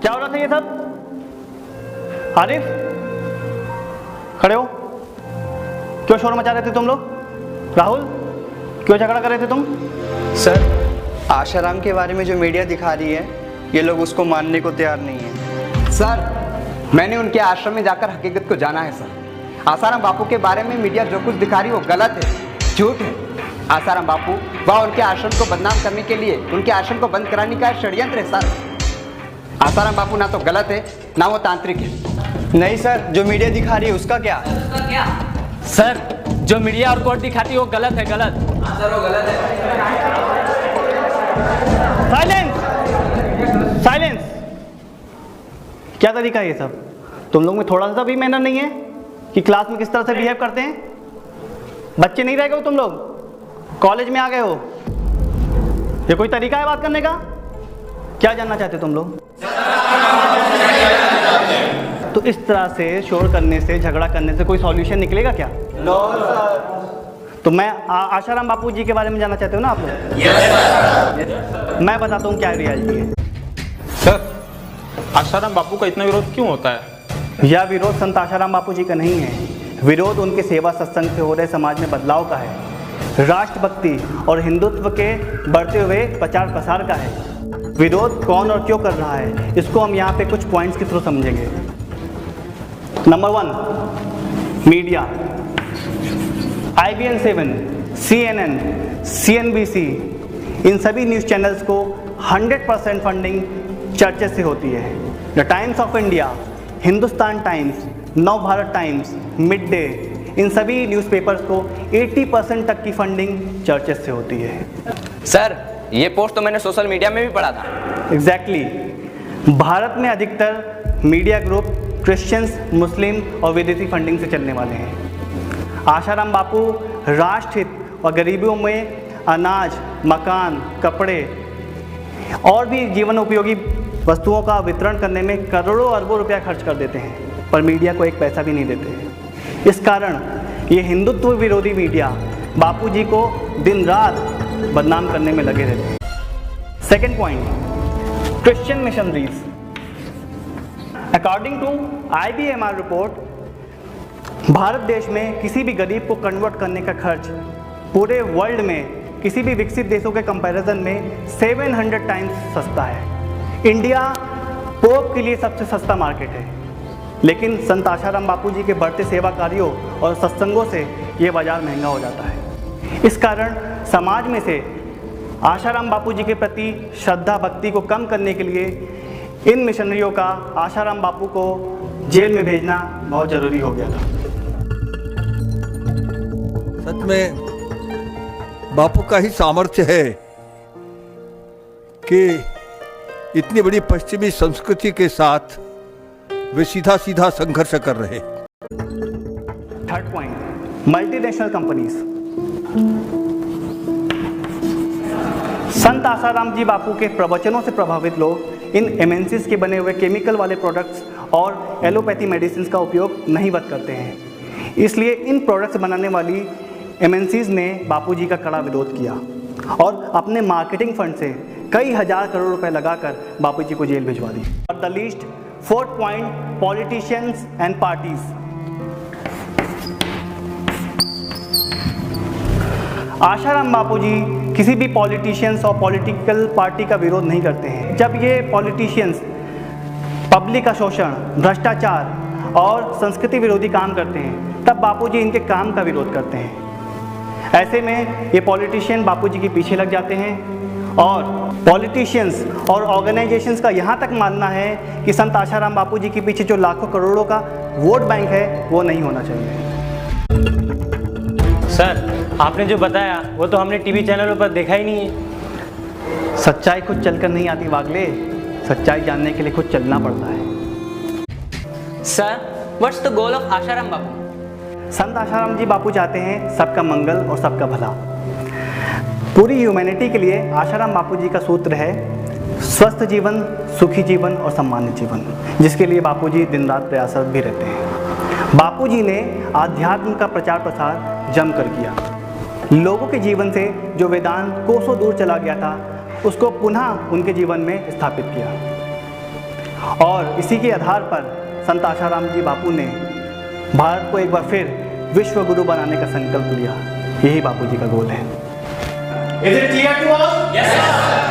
क्या हो रहा था ये सब? आरिफ, खड़े हो। क्यों शोर मचा रहे थे तुम लोग? राहुल, क्यों झगड़ा कर रहे थे तुम? सर, आशाराम के बारे में जो मीडिया दिखा रही है, ये लोग उसको मानने को तैयार नहीं है। सर, मैंने उनके आश्रम में जाकर हकीकत को जाना है सर। आसाराम बापू के बारे में मीडिया जो कुछ दिखा रही है वो गलत है, झूठ है। आसाराम बापू वह उनके आश्रम को बदनाम करने के लिए उनके आश्रम को बंद कराने का षड्यंत्र है सर। आसाराम बापू ना तो गलत है ना वो तांत्रिक है। नहीं सर, जो मीडिया दिखा रही है उसका क्या? सर, जो मीडिया और कोर्ट दिखाती है वो गलत है, गलत। सर वो गलत है। Silence, silence. क्या तरीका है ये सब? तुम लोग में थोड़ा सा भी मैनर नहीं है कि क्लास में किस तरह से बिहेव करते हैं? बच्चे नहीं रह गए हो तुम लोग, कॉलेज में आ गए हो। ये कोई तरीका है बात करने का? क्या जानना चाहते हो तुम लोग? तो इस तरह से शोर करने से, झगड़ा करने से कोई सॉल्यूशन निकलेगा क्या? No sir. तो मैं आशाराम बापू जी के बारे में जानना चाहते हो ना आप लोग? यस। मैं बताता हूँ क्या रियलिटी है। सर, आशाराम बापू का इतना विरोध क्यों होता है? यह विरोध संत आशाराम बापू जी का नहीं है, विरोध उनके सेवा सत्संग से हो रहे समाज में बदलाव का है, राष्ट्रभक्ति और हिंदुत्व के बढ़ते हुए प्रचार प्रसार का है। विरोध कौन और क्यों कर रहा है, इसको हम यहाँ पे कुछ पॉइंट्स के थ्रू समझेंगे। Number 1, media. IBN 7, CNN, CNBC, इन सभी न्यूज़ चैनल्स को 100% फंडिंग चर्चेस से होती है। The times of India, Hindustan times, नव भारत टाइम्स, मिड डे, इन सभी न्यूज़पेपर्स को 80% तक की फंडिंग चर्चेस से होती है। सर, ये पोस्ट तो मैंने सोशल मीडिया में भी पढ़ा था। एग्जैक्टली। भारत में अधिकतर मीडिया ग्रुप क्रिश्चियंस, मुस्लिम और विदेशी फंडिंग से चलने वाले हैं। आशाराम बापू राष्ट्रहित और गरीबों में अनाज, मकान, कपड़े और भी जीवन उपयोगी वस्तुओं का वितरण करने में करोड़ों अरबों रुपया खर्च कर देते हैं, पर मीडिया को एक पैसा भी नहीं देते। इस कारण ये हिंदुत्व विरोधी मीडिया बापूजी को दिन रात बदनाम करने में लगे रहते हैं। Second point, Christian missionaries. According to IBMR report, Bharat देश में किसी भी गरीब को कन्वर्ट करने का खर्च पूरे वर्ल्ड में किसी भी विकसित देशों के कंपैरिजन में 700 टाइम्स सस्ता है। इंडिया पोप के लिए सबसे सस्ता मार्केट है, लेकिन संत आशाराम बापू जी के बढ़ते सेवा कार्यों और सत्संगों से ये बाजार महंगा हो जाता है। इस कारण समाज में से आशाराम बापू जी के प्रति श्रद्धा भक्ति को कम करने के लिए इन मिशनरियों का आशाराम बापू को जेल में भेजना बहुत ज़रूरी हो गया था। सच में बापू का ही सामर्थ्य है कि इतनी बड़ी पश्चिमी संस्कृति के साथ वे सीधा सीधा संघर्ष कर रहे। Third point, multinational companies. संत आशाराम जी बापू के प्रवचनों से प्रभावित लोग इन MNCs के बने हुए केमिकल वाले प्रोडक्ट्स और एलोपैथी मेडिसिन का उपयोग नहीं बद करते हैं। इसलिए इन प्रोडक्ट्स बनाने वाली MNCs ने बापू जी का कड़ा विरोध किया और अपने मार्केटिंग फंड से कई हजार करोड़ रुपए लगाकर बापू जी को जेल भिजवा दी। और the least, fourth point, politicians and parties. Asaram Bapu ji किसी भी पॉलिटिशियंस और पॉलिटिकल पार्टी का विरोध नहीं करते हैं। जब ये पॉलिटिशियंस पब्लिक का शोषण, भ्रष्टाचार और संस्कृति विरोधी काम करते हैं, तब बापू जी इनके काम का विरोध करते हैं। ऐसे में ये पॉलिटिशियन बापू जी के पीछे लग जाते हैं और पॉलिटिशियंस और ऑर्गेनाइजेशंस का यहाँ तक मानना है कि संत आशाराम बापू जी के पीछे जो लाखों करोड़ों का वोट बैंक है वो नहीं होना चाहिए। सर, आपने जो बताया वो तो हमने टीवी चैनलों पर देखा ही नहीं है। सच्चाई खुद चलकर नहीं आती वागले, सच्चाई जानने के लिए खुद चलना पड़ता है। Sir, what's the goal of Asaram Bapu? Sant Asaram जी बापू चाहते हैं सबका मंगल और सबका भला। पूरी ह्यूमैनिटी के लिए आशाराम बापू जी का सूत्र है स्वस्थ जीवन, सुखी जीवन और सम्मानित जीवन, जिसके लिए बापू जी दिन रात प्रयासरत भी रहते हैं। बापू जी ने आध्यात्म का प्रचार प्रसार जमकर किया। लोगों के जीवन से जो वेदांत कोसों दूर चला गया था, उसको पुनः उनके जीवन में स्थापित किया। और इसी के आधार पर संत आशाराम जी बापू ने भारत को एक बार फिर विश्व गुरु बनाने का संकल्प लिया। यही बापू जी का गोल है। Is it clear to all? Yes, sir.